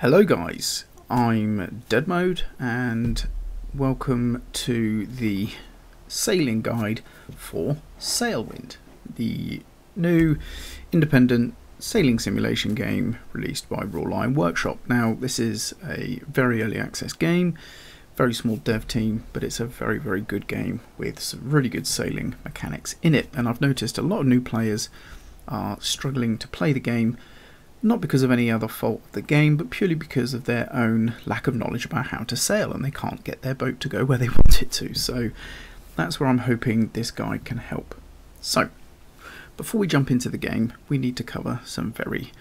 Hello guys, I'm Dead Mode and welcome to the sailing guide for Sailwind, the new independent sailing simulation game released by Raw Lion Workshop. Now this is a very early access game, very small dev team, but it's a very good game with some really good sailing mechanics in it, and I've noticed a lot of new players are struggling to play the game, not because of any other fault of the game, but purely because of their own lack of knowledge about how to sail, and they can't get their boat to go where they want it to. So that's where I'm hoping this guide can help. So before we jump into the game, we need to cover some very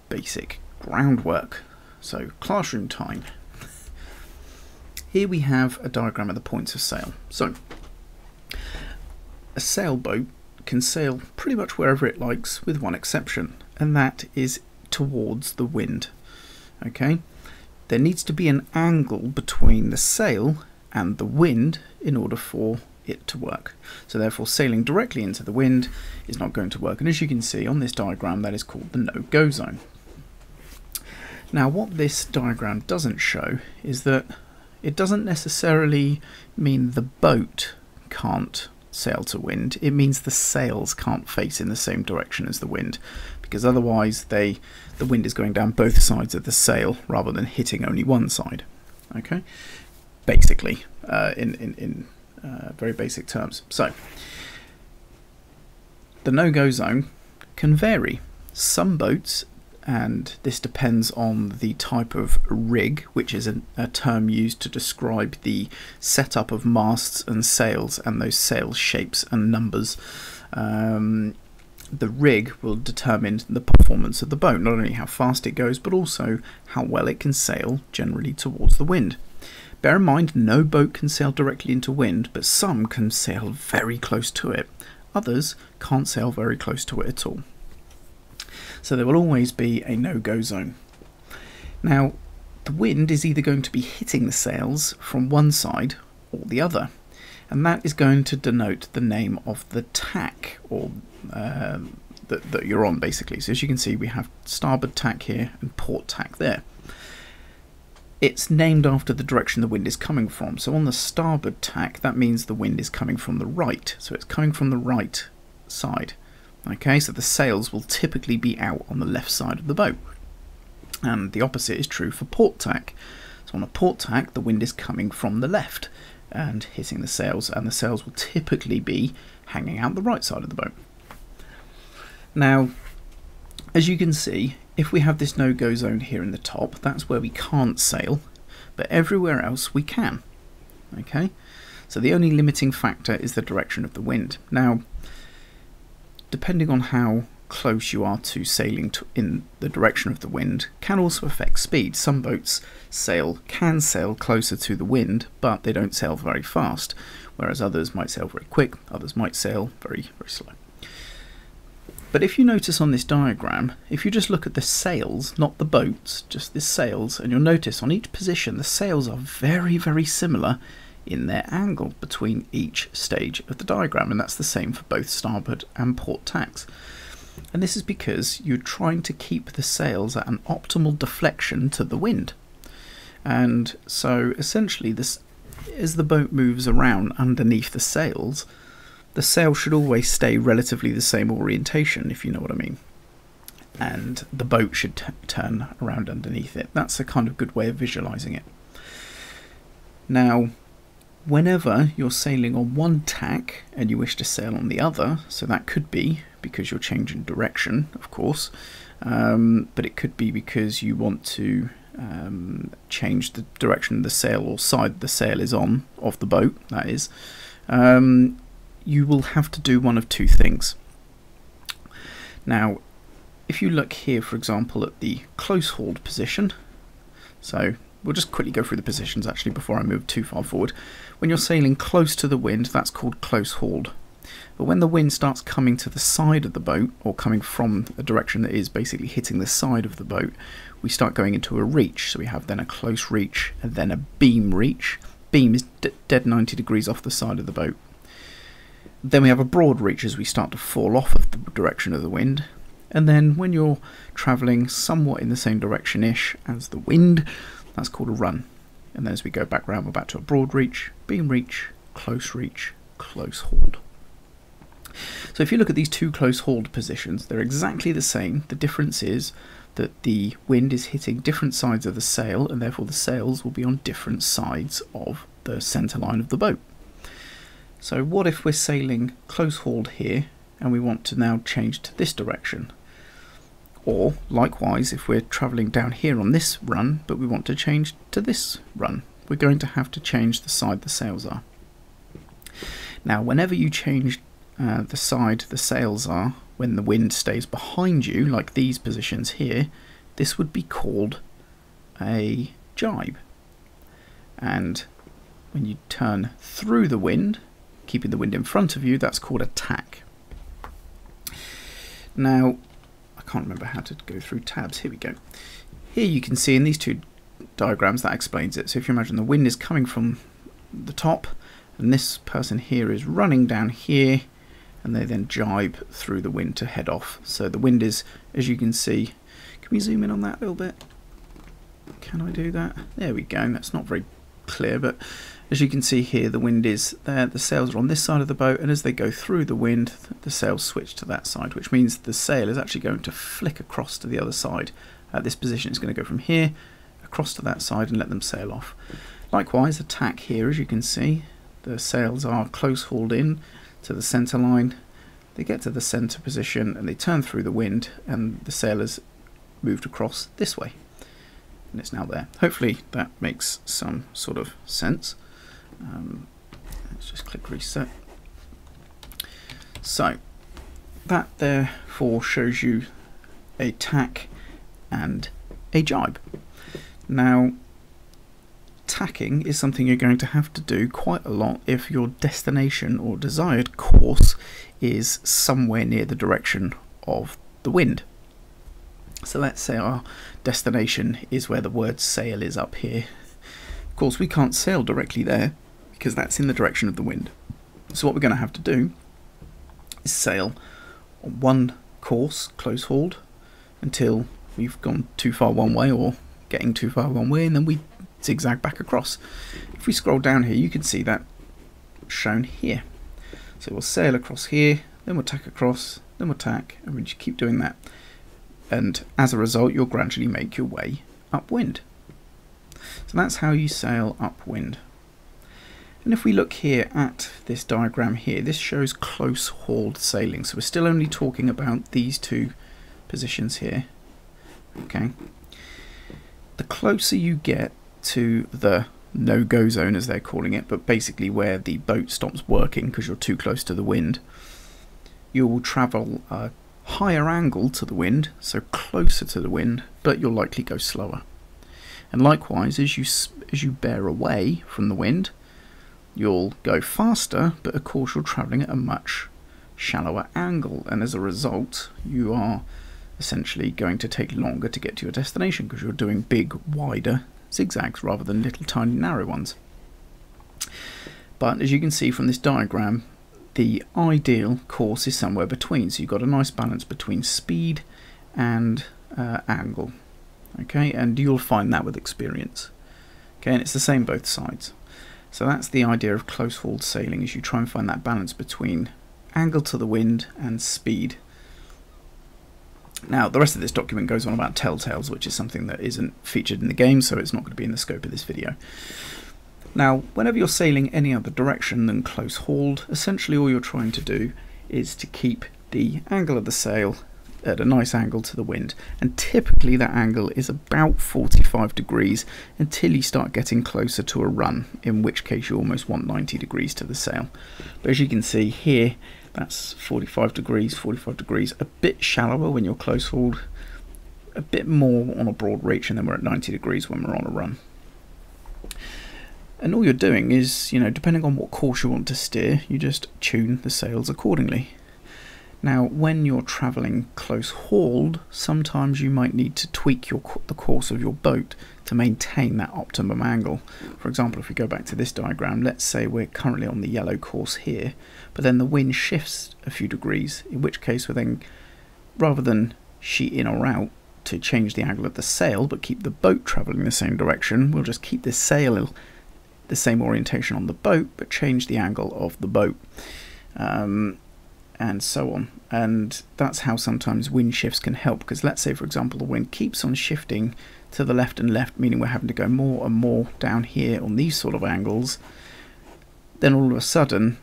basic groundwork. So classroom time. Here we have a diagram of the points of sail. So a sailboat can sail pretty much wherever it likes, with one exception, and that is towards the wind. Okay, there needs to be an angle between the sail and the wind in order for it to work. So therefore sailing directly into the wind is not going to work, and as you can see on this diagram, that is called the no-go zone. Now what this diagram doesn't show is that it doesn't necessarily mean the boat can't sail to wind. It means the sails can't face in the same direction as the wind, because otherwise the wind is going down both sides of the sail rather than hitting only one side. Okay, basically, in very basic terms. So the no-go zone can vary. Some boats, and this depends on the type of rig, which is a term used to describe the setup of masts and sails and those sail shapes and numbers. The rig will determine the performance of the boat, not only how fast it goes, but also how well it can sail generally towards the wind. Bear in mind, no boat can sail directly into wind, but some can sail very close to it. Others can't sail very close to it at all. So there will always be a no-go zone. Now, the wind is either going to be hitting the sails from one side or the other, and that is going to denote the name of the tack, or that you're on, basically. So as you can see, we have starboard tack here and port tack there. It's named after the direction the wind is coming from. So on the starboard tack, that means the wind is coming from the right. So it's coming from the right side. Okay, so the sails will typically be out on the left side of the boat. And the opposite is true for port tack. So on a port tack, the wind is coming from the left and hitting the sails, and the sails will typically be hanging out the right side of the boat. Now, as you can see, if we have this no-go zone here in the top, that's where we can't sail, but everywhere else we can. Okay, so the only limiting factor is the direction of the wind. Now, depending on how close you are to sailing in the direction of the wind can also affect speed. Some boats can sail closer to the wind, but they don't sail very fast, whereas others might sail very quick, others might sail very slow. But if you notice on this diagram, if you just look at the sails, not the boats, just the sails, and you'll notice on each position the sails are very similar in their angle between each stage of the diagram, and that's the same for both starboard and port tacks. And this is because you're trying to keep the sails at an optimal deflection to the wind. And so essentially, this, as the boat moves around underneath the sails, the sail should always stay relatively the same orientation, if you know what I mean. And the boat should turn around underneath it. That's a kind of good way of visualizing it. Now, whenever you're sailing on one tack and you wish to sail on the other, so that could be because you're changing direction, of course, but it could be because you want to change the direction the sail, or side the sail is on, of the boat, that is, you will have to do one of two things. Now, if you look here, for example, at the close-hauled position, so we'll just quickly go through the positions actually before I move too far forward. When you're sailing close to the wind, that's called close-hauled. But when the wind starts coming to the side of the boat, or coming from a direction that is basically hitting the side of the boat, we start going into a reach. So we have then a close reach and then a beam reach. Beam is dead 90 degrees off the side of the boat. Then we have a broad reach as we start to fall off of the direction of the wind. And then when you're travelling somewhat in the same direction-ish as the wind, that's called a run. And then as we go back round, we're back to a broad reach, beam reach, close hauled. So if you look at these two close hauled positions, they're exactly the same. The difference is that the wind is hitting different sides of the sail, and therefore the sails will be on different sides of the centre line of the boat. So what if we're sailing close hauled here and we want to now change to this direction? Or likewise, if we're travelling down here on this run but we want to change to this run, we're going to have to change the side the sails are. Now whenever you change the side the sails are when the wind stays behind you, like these positions here, this would be called a jibe. And when you turn through the wind, keeping the wind in front of you, that's called a tack. Now, I can't remember how to go through tabs. Here we go. Here you can see in these two diagrams that explains it. So if you imagine the wind is coming from the top, and this person here is running down here, and they then jibe through the wind to head off. So the wind is, as you can see, can we zoom in on that a little bit? Can I do that? There we go. That's not very clear, but as you can see here, the wind is there, the sails are on this side of the boat, and as they go through the wind, the sails switch to that side, which means the sail is actually going to flick across to the other side. At this position, it's going to go from here across to that side and let them sail off. Likewise, the tack here, as you can see, the sails are close hauled in to the centre line. They get to the centre position and they turn through the wind, and the sail has moved across this way. And it's now there. Hopefully that makes some sort of sense. Let's just click reset. So that therefore shows you a tack and a jibe. Now tacking is something you're going to have to do quite a lot if your destination or desired course is somewhere near the direction of the wind. So let's say our destination is where the word sail is up here. Of course we can't sail directly there because that's in the direction of the wind. So what we're going to have to do is sail on one course, close hauled, until we've gone too far one way or getting too far one way, and then we zigzag back across. If we scroll down here, you can see that shown here. So we'll sail across here, then we'll tack across, then we'll tack, and we just keep doing that. And as a result, you'll gradually make your way upwind. So that's how you sail upwind. And if we look here at this diagram here, this shows close hauled sailing. So we're still only talking about these two positions here. Okay. The closer you get to the no-go zone, as they're calling it, but basically where the boat stops working because you're too close to the wind, you will travel a higher angle to the wind, so closer to the wind, but you'll likely go slower. And likewise, as you bear away from the wind, you'll go faster, but of course you're travelling at a much shallower angle, and as a result you are essentially going to take longer to get to your destination because you're doing big, wider zigzags rather than little tiny narrow ones. But as you can see from this diagram, the ideal course is somewhere between, so you've got a nice balance between speed and angle. Okay, and you'll find that with experience. Okay, and it's the same both sides. So that's the idea of close hauled sailing, is you try and find that balance between angle to the wind and speed. Now the rest of this document goes on about telltales, which is something that isn't featured in the game, so it's not going to be in the scope of this video. Now whenever you're sailing any other direction than close hauled, essentially all you're trying to do is to keep the angle of the sail at a nice angle to the wind, and typically that angle is about 45 degrees until you start getting closer to a run, in which case you almost want 90 degrees to the sail. But as you can see here, that's 45 degrees, a bit shallower when you're close hauled, a bit more on a broad reach, and then we're at 90 degrees when we're on a run. And all you're doing is, you know, depending on what course you want to steer, you just tune the sails accordingly. Now when you're travelling close hauled, sometimes you might need to tweak the course of your boat to maintain that optimum angle. For example, if we go back to this diagram, let's say we're currently on the yellow course here, but then the wind shifts a few degrees, in which case we're then, rather than sheet in or out to change the angle of the sail but keep the boat travelling the same direction, we'll just keep this sail the same orientation on the boat but change the angle of the boat, and so on. And that's how sometimes wind shifts can help, because let's say for example the wind keeps on shifting to the left and left, meaning we're having to go more and more down here on these sort of angles. Then all of a sudden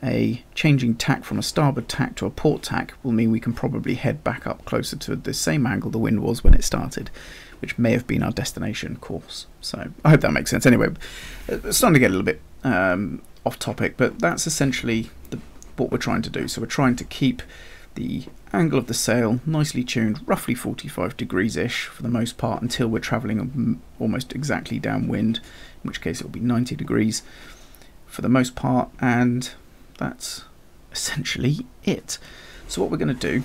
a changing tack from a starboard tack to a port tack will mean we can probably head back up closer to the same angle the wind was when it started, which may have been our destination course. So I hope that makes sense. Anyway, it's starting to get a little bit off topic, but that's essentially what we're trying to do. So we're trying to keep the angle of the sail nicely tuned, roughly 45 degrees-ish for the most part, until we're travelling almost exactly downwind, in which case it will be 90 degrees for the most part, and that's essentially it. So what we're going to do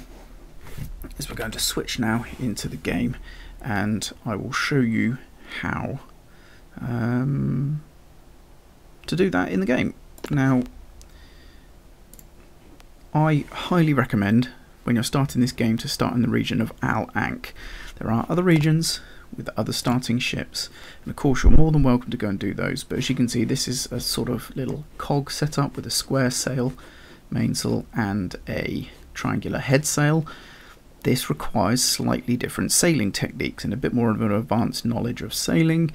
is we're going to switch now into the game, and I will show you how to do that in the game. Now, I highly recommend when you're starting this game to start in the region of Al Ankh. There are other regions with other starting ships, and of course you're more than welcome to go and do those, but as you can see this is a sort of little cog setup with a square sail, mainsail and a triangular head sail. This requires slightly different sailing techniques and a bit more of an advanced knowledge of sailing.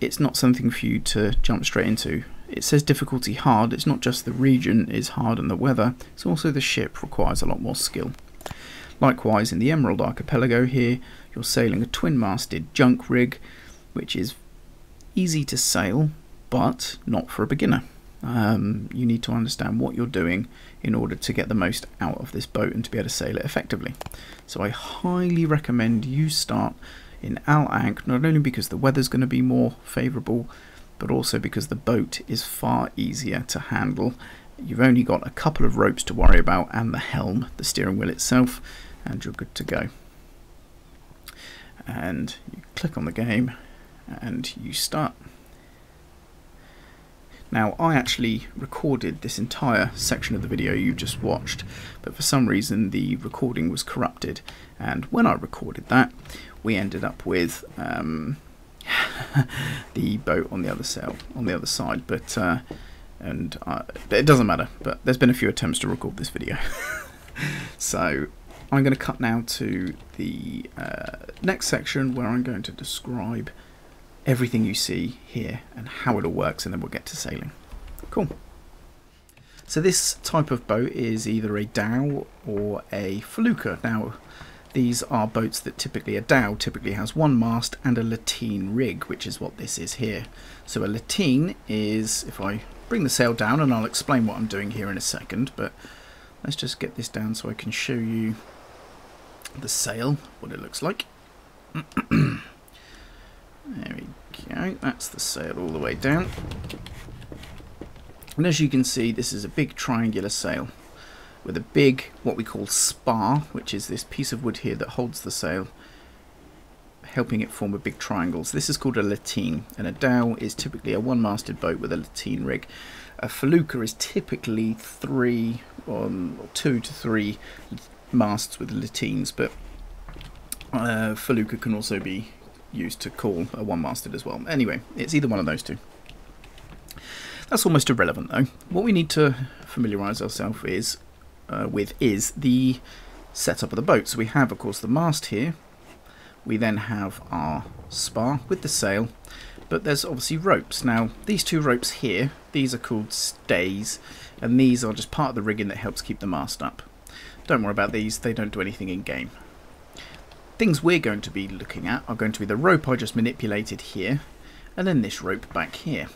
It's not something for you to jump straight into. It says difficulty hard. It's not just the region is hard and the weather, it's also the ship requires a lot more skill. Likewise, in the Emerald Archipelago here, you're sailing a twin-masted junk rig, which is easy to sail, but not for a beginner. You need to understand what you're doing in order to get the most out of this boat and to be able to sail it effectively. So I highly recommend you start in Al Ankh, not only because the weather's going to be more favourable, but also because the boat is far easier to handle. You've only got a couple of ropes to worry about and the helm, the steering wheel itself, and you're good to go. And you click on the game and you start. Now, I actually recorded this entire section of the video you just watched, but for some reason the recording was corrupted, and when I recorded that we ended up with the boat on the other side, but it doesn't matter, but there's been a few attempts to record this video. So I'm going to cut now to the next section where I'm going to describe everything you see here and how it all works, and then we'll get to sailing. Cool. So this type of boat is either a dhow or a felucca. Now, these are boats that typically, a dhow typically has one mast and a lateen rig, which is what this is here. So a lateen is, if I bring the sail down, and I'll explain what I'm doing here in a second, but let's just get this down so I can show you the sail, what it looks like. There we go, that's the sail all the way down. And as you can see, this is a big triangular sail with a big, what we call spar, which is this piece of wood here that holds the sail, helping it form a big triangle. So this is called a lateen, and a dhow is typically a one-masted boat with a lateen rig. A felucca is typically 2 to 3 masts with lateens, but felucca can also be used to call a one-masted as well. Anyway, it's either one of those two. That's almost irrelevant though. What we need to familiarise ourselves with is the setup of the boat. So we have, of course, the mast here. We then have our spar with the sail, but there's obviously ropes. Now, these two ropes here, these are called stays, and these are just part of the rigging that helps keep the mast up. Don't worry about these, they don't do anything in game. Things we're going to be looking at are going to be the rope I just manipulated here, and then this rope back here.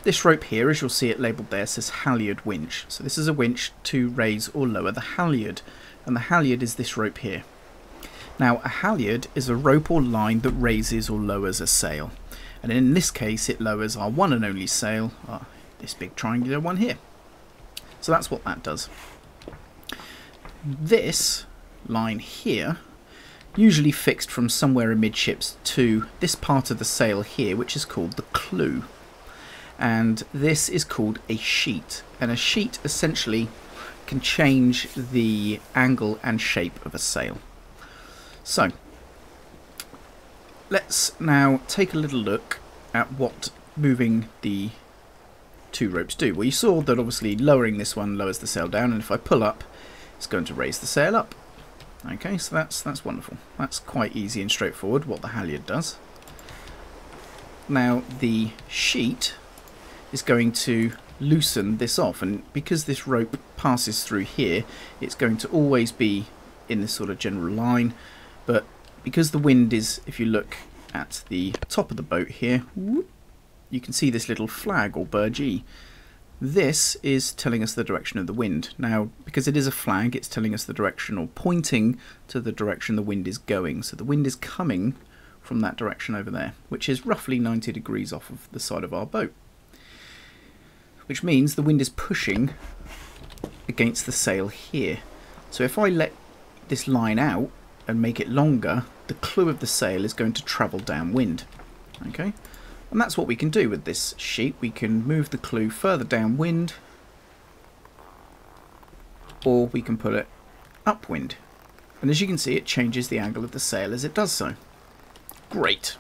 This rope here, as you'll see it labelled there, says halyard winch. So this is a winch to raise or lower the halyard, and the halyard is this rope here. Now, a halyard is a rope or line that raises or lowers a sail, and in this case it lowers our one and only sail, this big triangular one here. So that's what that does. This line here, usually fixed from somewhere amidships to this part of the sail here, which is called the clew. And this is called a sheet, and a sheet essentially can change the angle and shape of a sail. So let's now take a little look at what moving the two ropes do. Well, you saw that obviously lowering this one lowers the sail down, and if I pull up, it's going to raise the sail up. Okay, so that's wonderful. That's quite easy and straightforward what the halyard does. Now the sheet is going to loosen this off, and because this rope passes through here, it's going to always be in this sort of general line, but because the wind is, if you look at the top of the boat here, you can see this little flag or burgee. This is telling us the direction of the wind. Now, because it is a flag, it's telling us the direction, or pointing to the direction the wind is going. So the wind is coming from that direction over there, which is roughly 90 degrees off of the side of our boat. Which means the wind is pushing against the sail here. So if I let this line out and make it longer, the clew of the sail is going to travel downwind. Okay? And that's what we can do with this sheet. We can move the clew further downwind, or we can put it upwind. And as you can see, it changes the angle of the sail as it does so. Great.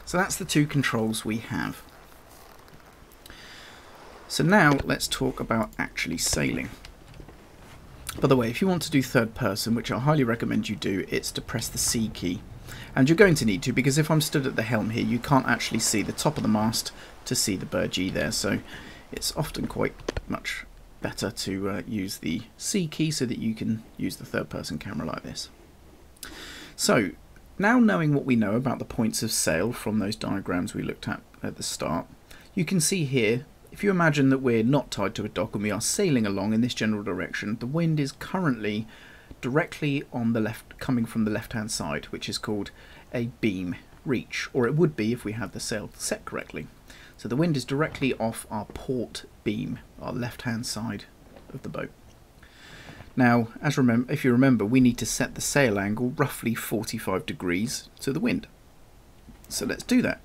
So that's the two controls we have. So now let's talk about actually sailing. By the way, if you want to do third person, which I highly recommend you do, it's to press the C key. And you're going to need to, because if I'm stood at the helm here, you can't actually see the top of the mast to see the burgee there. So it's often quite much better to use the C key so that you can use the third person camera like this. So now knowing what we know about the points of sail from those diagrams we looked at the start, you can see here, if you imagine that we're not tied to a dock and we are sailing along in this general direction, the wind is currently directly on the left, coming from the left hand side, which is called a beam reach, or it would be if we had the sail set correctly. So the wind is directly off our port beam, our left hand side of the boat. Now, if you remember, we need to set the sail angle roughly 45 degrees to the wind. So let's do that.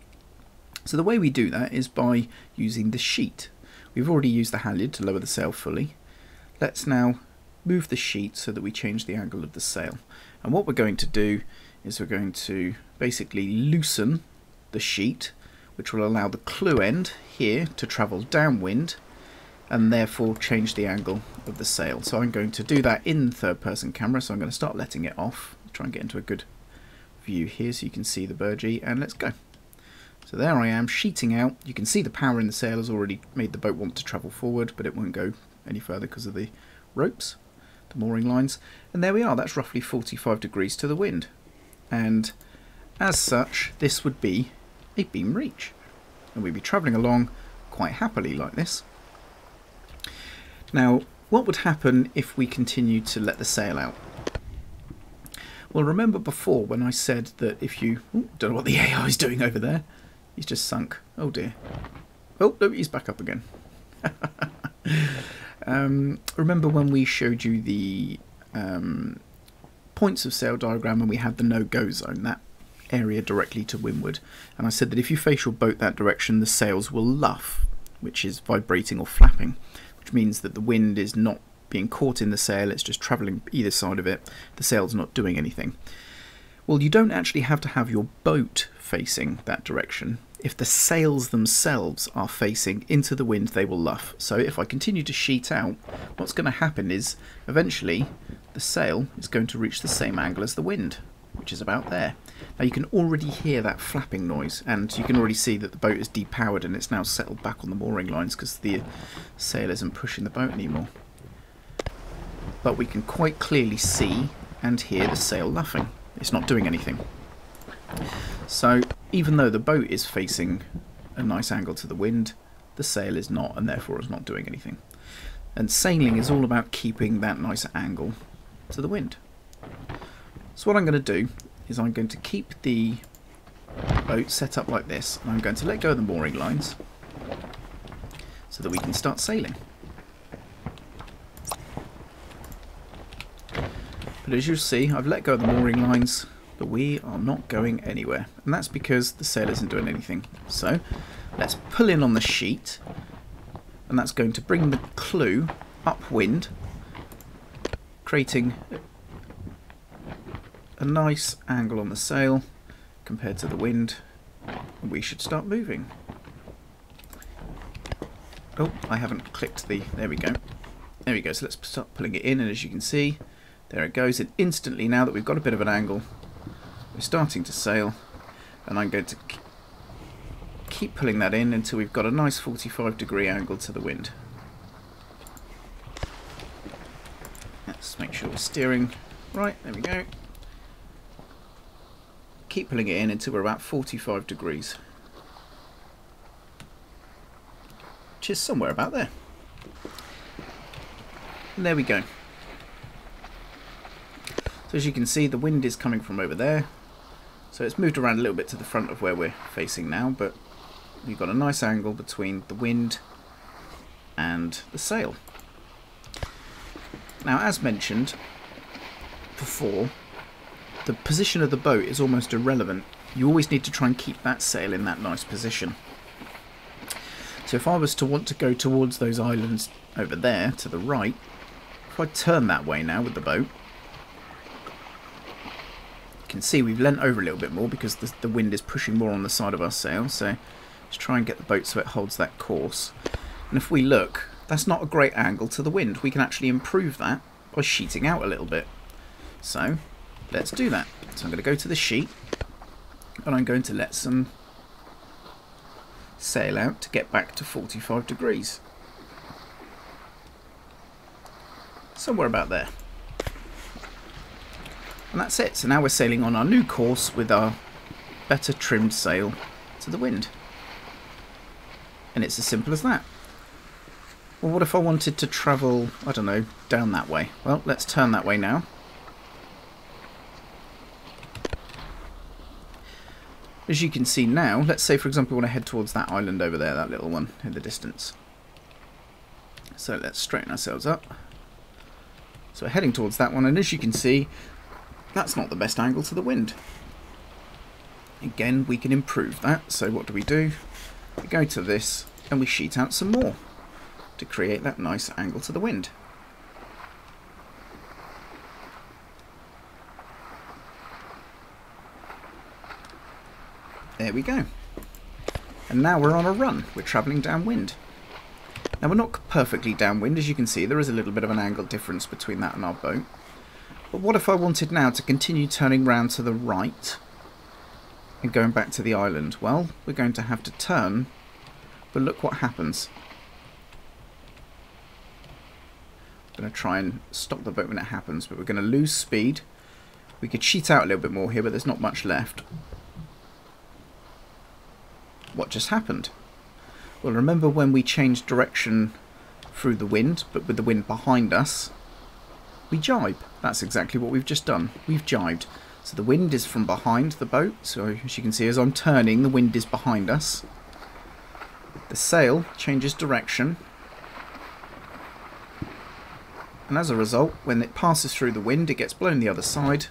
So the way we do that is by using the sheet. We've already used the halyard to lower the sail fully. Let's now move the sheet so that we change the angle of the sail. And what we're going to do is we're going to basically loosen the sheet, which will allow the clew end here to travel downwind and therefore change the angle of the sail. So I'm going to do that in third person camera, so I'm going to start letting it off. Try and get into a good view here so you can see the burgee, and let's go. So there I am, sheeting out. You can see the power in the sail has already made the boat want to travel forward, but it won't go any further because of the ropes, the mooring lines. And there we are, that's roughly 45 degrees to the wind. And as such, this would be a beam reach. And we'd be travelling along quite happily like this. Now, what would happen if we continued to let the sail out? Well, remember before when I said that if you... don't know what the AI is doing over there. He's just sunk. Oh dear. Oh, no, he's back up again. Remember when we showed you the points of sail diagram and we had the NoGo Zone, that area directly to windward, and I said that if you face your boat that direction, the sails will luff, which is vibrating or flapping, which means that the wind is not being caught in the sail, it's just travelling either side of it, the sail's not doing anything. Well, you don't actually have to have your boat facing that direction. If the sails themselves are facing into the wind, they will luff. So if I continue to sheet out, what's going to happen is eventually the sail is going to reach the same angle as the wind, which is about there. Now you can already hear that flapping noise, and you can already see that the boat is depowered and it's now settled back on the mooring lines because the sail isn't pushing the boat anymore. But we can quite clearly see and hear the sail luffing. It's not doing anything. So even though the boat is facing a nice angle to the wind, the sail is not, and therefore is not doing anything. And sailing is all about keeping that nice angle to the wind. So what I'm going to do is I'm going to keep the boat set up like this, and I'm going to let go of the mooring lines so that we can start sailing. But as you'll see, I've let go of the mooring lines, but we are not going anywhere. And that's because the sail isn't doing anything. So let's pull in on the sheet, and that's going to bring the clew upwind creating a nice angle on the sail compared to the wind, and we should start moving. Oh, I haven't clicked the... there we go. There we go, so let's start pulling it in, and as you can see, there it goes, and instantly now that we've got a bit of an angle, we're starting to sail, and I'm going to keep pulling that in until we've got a nice 45-degree angle to the wind. Let's make sure we're steering right, there we go. Keep pulling it in until we're about 45 degrees. Which is somewhere about there. And there we go. So as you can see, the wind is coming from over there. So it's moved around a little bit to the front of where we're facing now, but we've got a nice angle between the wind and the sail. Now, as mentioned before, the position of the boat is almost irrelevant. You always need to try and keep that sail in that nice position. So if I was to want to go towards those islands over there to the right, if I turn that way now with the boat, you can see we've leant over a little bit more because the wind is pushing more on the side of our sail. So let's try and get the boat so it holds that course. And if we look, that's not a great angle to the wind. We can actually improve that by sheeting out a little bit. So let's do that. So I'm going to go to the sheet and I'm going to let some sail out to get back to 45 degrees. Somewhere about there. And that's it. So now we're sailing on our new course with our better trimmed sail to the wind. And it's as simple as that. Well, what if I wanted to travel, I don't know, down that way? Well, let's turn that way now. As you can see now, let's say for example we want to head towards that island over there, that little one in the distance. So let's straighten ourselves up. So we're heading towards that one, and as you can see, that's not the best angle to the wind. Again, we can improve that. So what do? We go to this and we sheet out some more to create that nice angle to the wind. There we go. And now we're on a run. We're travelling downwind. Now we're not perfectly downwind, as you can see. There is a little bit of an angle difference between that and our boat. But what if I wanted now to continue turning round to the right and going back to the island? Well, we're going to have to turn, but look what happens. I'm going to try and stop the boat when it happens, but we're going to lose speed. We could sheet out a little bit more here, but there's not much left. What just happened? Well, remember when we changed direction through the wind, but with the wind behind us, we jibe. That's exactly what we've just done. We've jibed. So the wind is from behind the boat. So as you can see, as I'm turning, the wind is behind us. The sail changes direction. And as a result, when it passes through the wind, it gets blown the other side.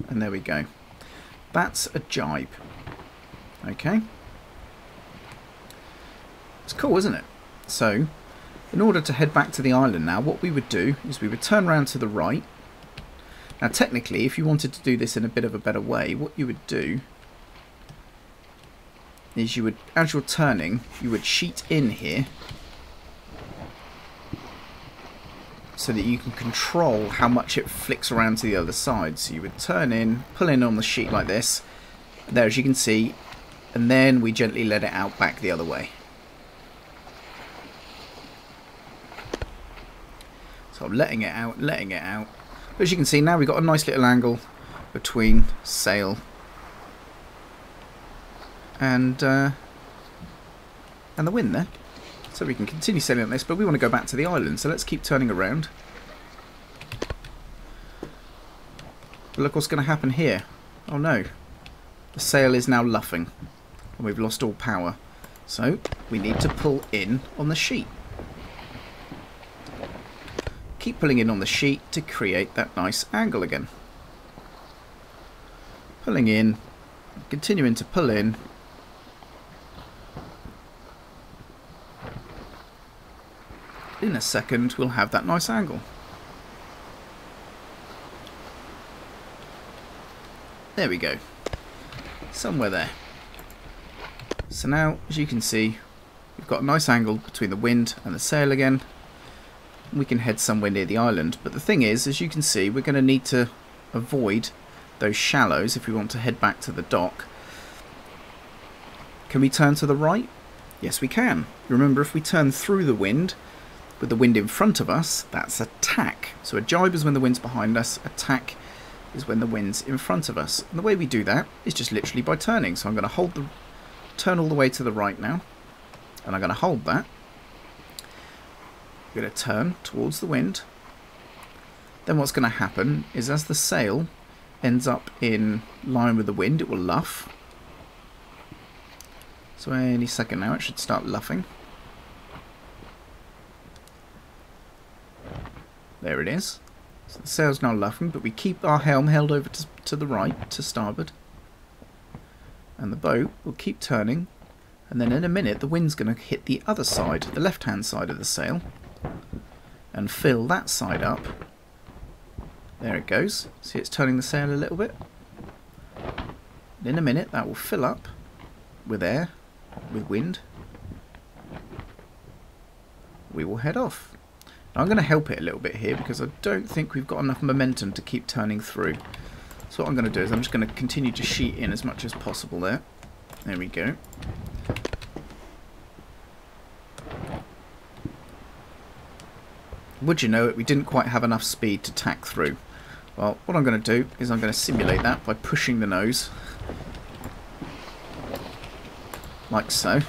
And there we go. That's a jibe. Okay. It's cool, isn't it? So, in order to head back to the island now, what we would do is we would turn around to the right. Now, technically, if you wanted to do this in a bit of a better way, what you would do is you would, as you're turning, you would sheet in here so that you can control how much it flicks around to the other side. So you would turn in, pull in on the sheet like this, there as you can see, and then we gently let it out back the other way. So I'm letting it out, letting it out. But as you can see, now we've got a nice little angle between sail and the wind there. So we can continue sailing on this, but we want to go back to the island. So let's keep turning around. But look what's going to happen here. Oh no. The sail is now luffing. And we've lost all power. So we need to pull in on the sheet. Keep pulling in on the sheet to create that nice angle again. Pulling in, continuing to pull in. In a second we'll have that nice angle. There we go. Somewhere there. So now, as you can see, we've got a nice angle between the wind and the sail again. We can head somewhere near the island. But the thing is, as you can see, we're going to need to avoid those shallows if we want to head back to the dock. Can we turn to the right? Yes, we can. Remember, if we turn through the wind, with the wind in front of us, that's a tack. So a jibe is when the wind's behind us, a tack is when the wind's in front of us. And the way we do that is just literally by turning. So I'm going to turn all the way to the right now, and I'm going to hold that. I'm going to turn towards the wind. Then what's going to happen is as the sail ends up in line with the wind, it will luff. So any second now it should start luffing. There it is. So the sail's now luffing, but we keep our helm held over to the right, to starboard. And the boat will keep turning, and then in a minute the wind's going to hit the other side, the left-hand side of the sail, and fill that side up. There it goes. See, it's turning the sail a little bit. And in a minute that will fill up with air, with wind. We will head off. Now I'm going to help it a little bit here because I don't think we've got enough momentum to keep turning through. So what I'm going to do is I'm just going to continue to sheet in as much as possible there. There we go. Would you know it, we didn't quite have enough speed to tack through. Well, what I'm going to do is I'm going to simulate that by pushing the nose. Like so.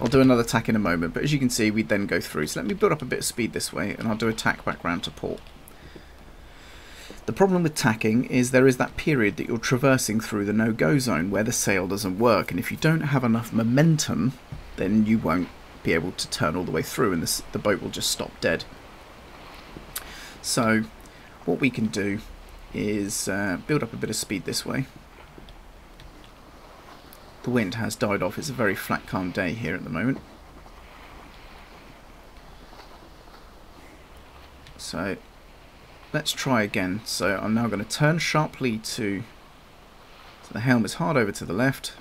I'll do another tack in a moment, but as you can see, we then go through. So let me build up a bit of speed this way, and I'll do a tack back round to port. The problem with tacking is there is that period that you're traversing through the no-go zone where the sail doesn't work, and if you don't have enough momentum, then you won't be able to turn all the way through, and the boat will just stop dead. So what we can do is build up a bit of speed this way. The wind has died off. It's a very flat, calm day here at the moment. So let's try again. So I'm now going to turn sharply so the helm is hard over to the left.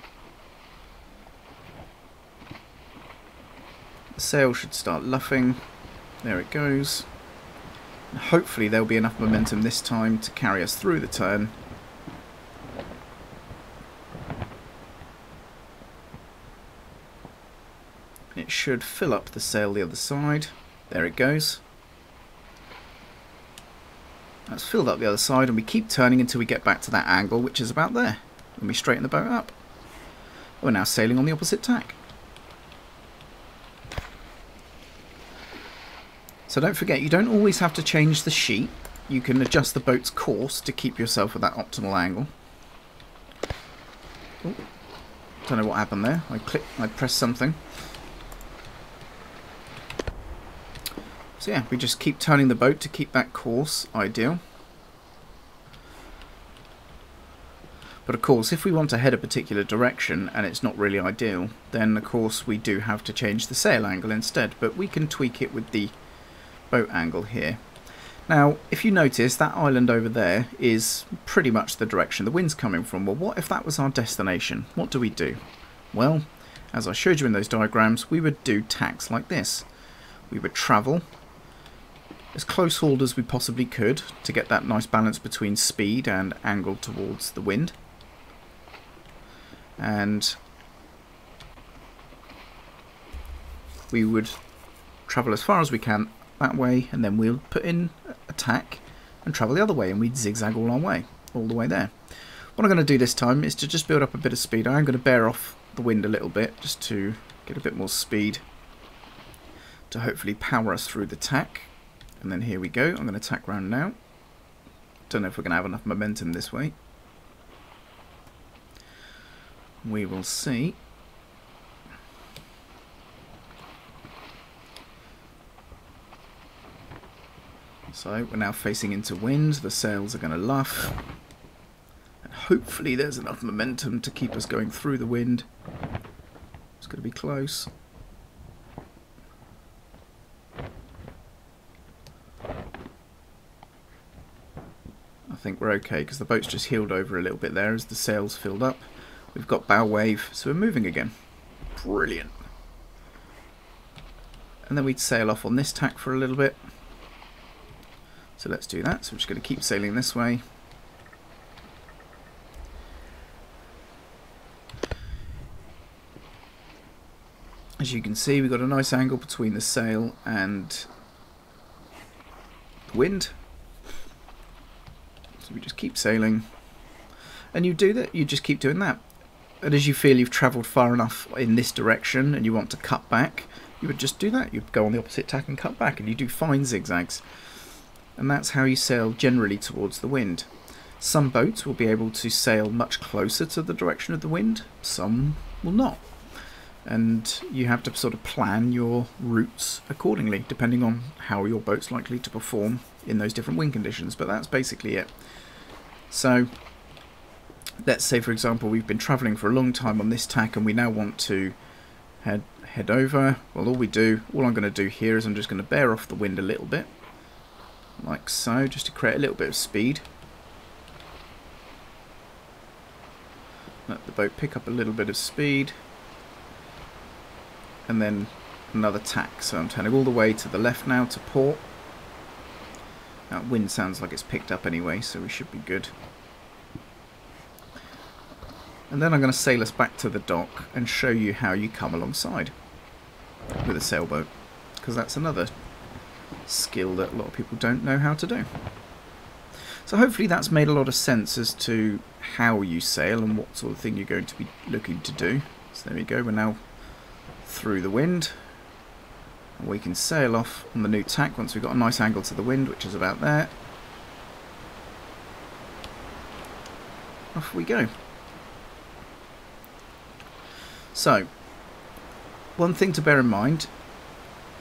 The sail should start luffing. There it goes. And hopefully there'll be enough momentum this time to carry us through the turn. It should fill up the sail the other side. There it goes. That's filled up the other side, and we keep turning until we get back to that angle, which is about there. And we straighten the boat up. We're now sailing on the opposite tack. So don't forget, you don't always have to change the sheet. You can adjust the boat's course to keep yourself at that optimal angle. Ooh, don't know what happened there. I pressed something. So yeah, we just keep turning the boat to keep that course ideal. But of course, if we want to head a particular direction and it's not really ideal, then of course we do have to change the sail angle instead. But we can tweak it with the boat angle here. Now, if you notice, that island over there is pretty much the direction the wind's coming from. Well, what if that was our destination? What do we do? Well, as I showed you in those diagrams, we would do tacks like this. We would travel as close hauled as we possibly could to get that nice balance between speed and angle towards the wind. And we would travel as far as we can that way, and then we'll put in a tack and travel the other way, and we'd zigzag all our way, all the way there. What I'm going to do this time is to just build up a bit of speed. I'm going to bear off the wind a little bit just to get a bit more speed to hopefully power us through the tack. And then here we go. I'm going to tack round now. Don't know if we're going to have enough momentum this way. We will see. So we're now facing into wind. The sails are going to luff. And hopefully there's enough momentum to keep us going through the wind. It's going to be close. I think we're okay because the boat's just heeled over a little bit there as the sails filled up. We've got bow wave, so we're moving again. Brilliant. And then we'd sail off on this tack for a little bit. So let's do that. So we're just going to keep sailing this way. As you can see, we've got a nice angle between the sail and the wind. So we just keep sailing. And you do that, you just keep doing that. And as you feel you've travelled far enough in this direction and you want to cut back, you would just do that. You'd go on the opposite tack and cut back, and you do fine zigzags. And that's how you sail generally towards the wind. Some boats will be able to sail much closer to the direction of the wind, some will not. And you have to sort of plan your routes accordingly, depending on how your boat's likely to perform in those different wind conditions. But that's basically it. So let's say, for example, we've been travelling for a long time on this tack and we now want to head over. Well, all I'm going to do here is I'm just going to bear off the wind a little bit, like so, just to create a little bit of speed. Let the boat pick up a little bit of speed. And then another tack. So I'm turning all the way to the left now to port. That wind sounds like it's picked up anyway, so we should be good. And then I'm going to sail us back to the dock and show you how you come alongside with a sailboat, because that's another skill that a lot of people don't know how to do. So hopefully that's made a lot of sense as to how you sail and what sort of thing you're going to be looking to do. So there we go, we're now through the wind. And we can sail off on the new tack once we've got a nice angle to the wind, which is about there. Off we go. So, one thing to bear in mind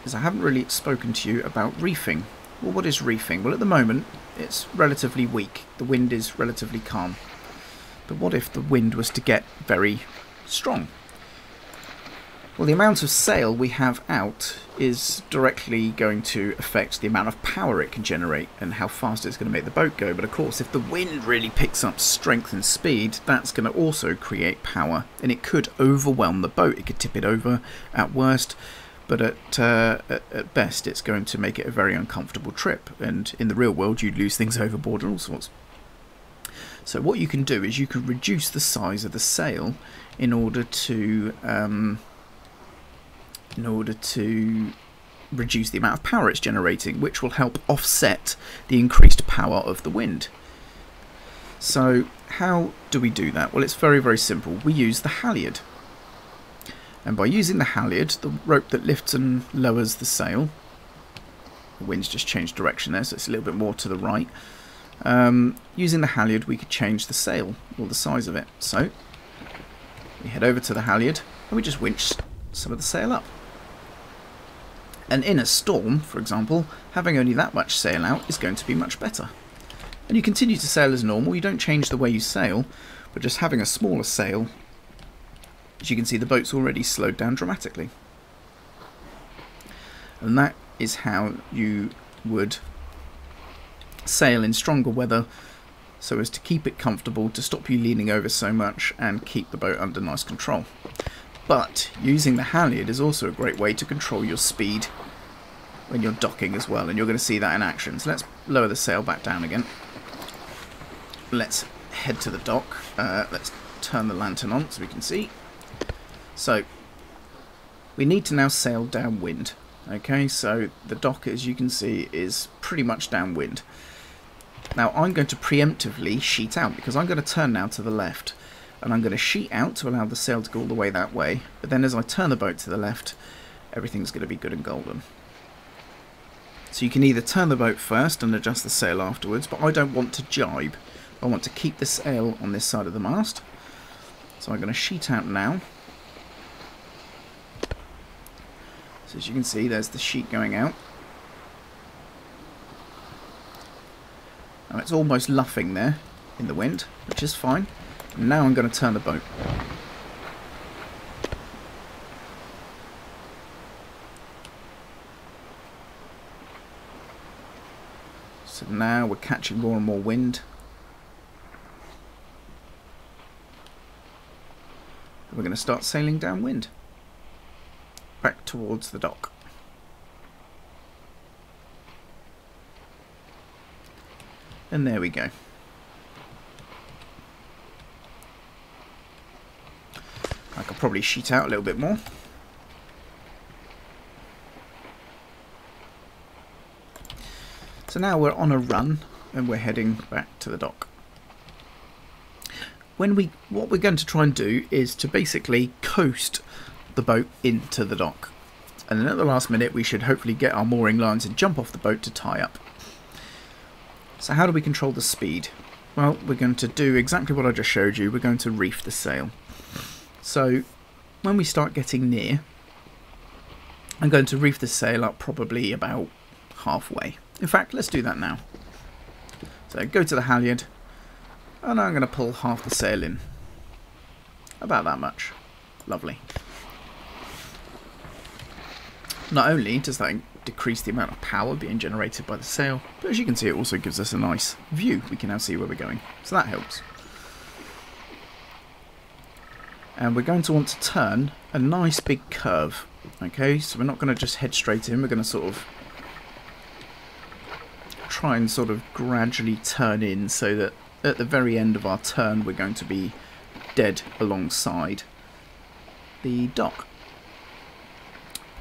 is I haven't really spoken to you about reefing. Well, what is reefing? Well, at the moment it's relatively weak. The wind is relatively calm. But what if the wind was to get very strong? Well, the amount of sail we have out is directly going to affect the amount of power it can generate and how fast it's going to make the boat go. But of course, if the wind really picks up strength and speed, that's going to also create power, and it could overwhelm the boat. It could tip it over at worst, but at best it's going to make it a very uncomfortable trip, and in the real world you'd lose things overboard and all sorts. So what you can do is you can reduce the size of the sail in order to reduce the amount of power it's generating, which will help offset the increased power of the wind. So how do we do that? Well, it's very, very simple. We use the halyard. And by using the halyard, the rope that lifts and lowers the sail, the wind's just changed direction there, so it's a little bit more to the right. Using the halyard, we could change the sail, or the size of it. So we head over to the halyard, and we just winch some of the sail up. And in a storm, for example, having only that much sail out is going to be much better. And you continue to sail as normal, you don't change the way you sail, but just having a smaller sail, as you can see, the boat's already slowed down dramatically. And that is how you would sail in stronger weather, so as to keep it comfortable, to stop you leaning over so much and keep the boat under nice control. But using the halyard is also a great way to control your speed when you're docking as well, and you're going to see that in action. So let's lower the sail back down again. Let's head to the dock. Let's turn the lantern on so we can see. So we need to now sail downwind. Okay, so the dock, as you can see, is pretty much downwind. Now I'm going to preemptively sheet out, because I'm going to turn now to the left. And I'm going to sheet out to allow the sail to go all the way that way. But then as I turn the boat to the left, everything's going to be good and golden. So you can either turn the boat first and adjust the sail afterwards, but I don't want to jibe. I want to keep the sail on this side of the mast. So I'm going to sheet out now. So as you can see, there's the sheet going out. Now it's almost luffing there in the wind, which is fine. And now I'm going to turn the boat. So now we're catching more and more wind We're going to start sailing downwind, back towards the dock. And there we go. I could probably sheet out a little bit more. So now we're on a run and we're heading back to the dock. What we're going to try and do is to basically coast the boat into the dock. And then at the last minute we should hopefully get our mooring lines and jump off the boat to tie up. So how do we control the speed? Well, we're going to do exactly what I just showed you. We're going to reef the sail. So when we start getting near, I'm going to reef the sail up probably about halfway. In fact, let's do that now. So go to the halyard, and I'm going to pull half the sail in. About that much. Lovely. Not only does that decrease the amount of power being generated by the sail, but as you can see it also gives us a nice view. We can now see where we're going, so that helps. And we're going to want to turn a nice big curve. Okay, so we're not going to just head straight in, we're going to sort of try and sort of gradually turn in so that at the very end of our turn we're going to be dead alongside the dock.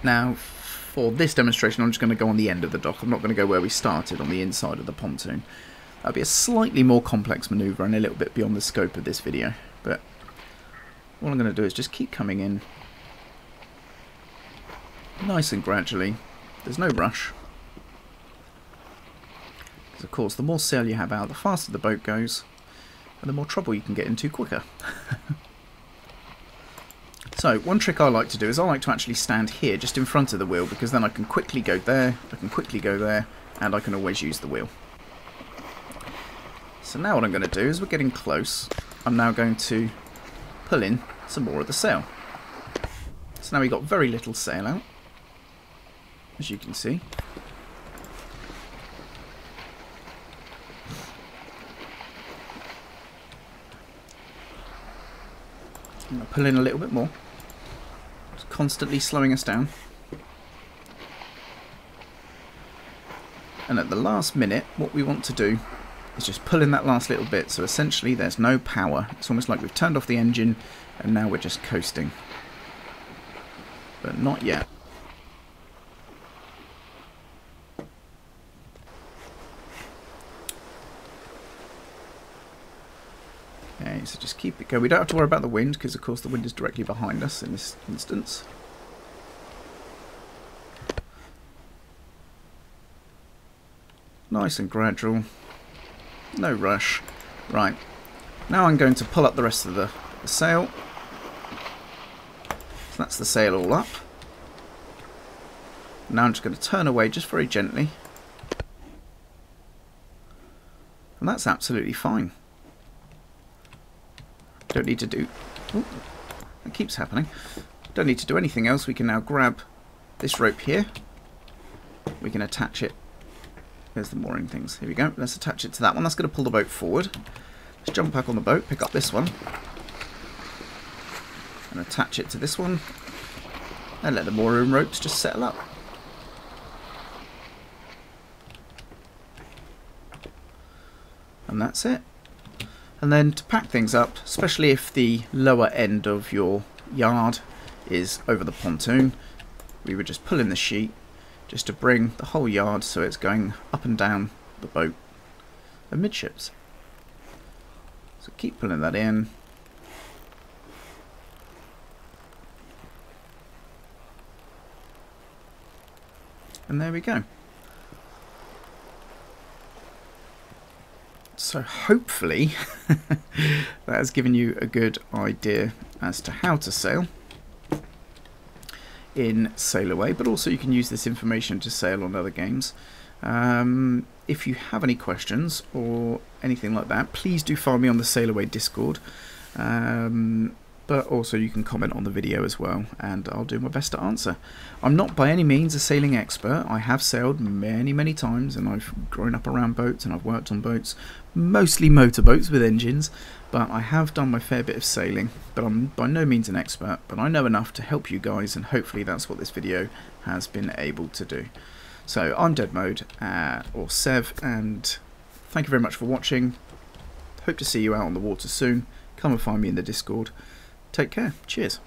Now for this demonstration I'm just going to go on the end of the dock. I'm not going to go where we started on the inside of the pontoon. That'll be a slightly more complex manoeuvre and a little bit beyond the scope of this video, but what I'm going to do is just keep coming in nice and gradually. There's no rush. Because of course the more sail you have out, the faster the boat goes and the more trouble you can get into quicker. So one trick I like to do is I like to actually stand here just in front of the wheel, because then I can quickly go there, I can quickly go there, and I can always use the wheel. So now what I'm going to do is we're getting close. I'm now going to pull in some more of the sail. So now we've got very little sail out, as you can see. I'm going to pull in a little bit more, just constantly slowing us down. And at the last minute, what we want to do is just pull in that last little bit, so essentially there's no power. It's almost like we've turned off the engine and now we're just coasting. But not yet. Okay, so just keep it going. We don't have to worry about the wind, because of course the wind is directly behind us in this instance. Nice and gradual. No rush. Right. Now I'm going to pull up the rest of the sail. So that's the sail all up. Now I'm just going to turn away just very gently. And that's absolutely fine. Don't need to do... Ooh, that keeps happening. Don't need to do anything else. We can now grab this rope here. We can attach it. There's the mooring things. Here we go. Let's attach it to that one. That's going to pull the boat forward. Let's jump back on the boat, pick up this one, and attach it to this one. And let the mooring ropes just settle up. And that's it. And then to pack things up, especially if the lower end of your yard is over the pontoon, we would just pull in the sheet just to bring the whole yard so it's going up and down the boat amidships. So keep pulling that in. And there we go. So hopefully that has given you a good idea as to how to sail in Sail Away, but also you can use this information to sail on other games. If you have any questions or anything like that, please do find me on the Sail Away Discord. but also you can comment on the video as well, and I'll do my best to answer. I'm not by any means a sailing expert. I have sailed many times, and I've grown up around boats, and I've worked on boats, mostly motorboats with engines, but I have done my fair bit of sailing. But I'm by no means an expert, but I know enough to help you guys, and hopefully that's what this video has been able to do. So I'm Dead Mode, or Sev, and thank you very much for watching. Hope to see you out on the water soon. Come and find me in the Discord. Take care. Cheers.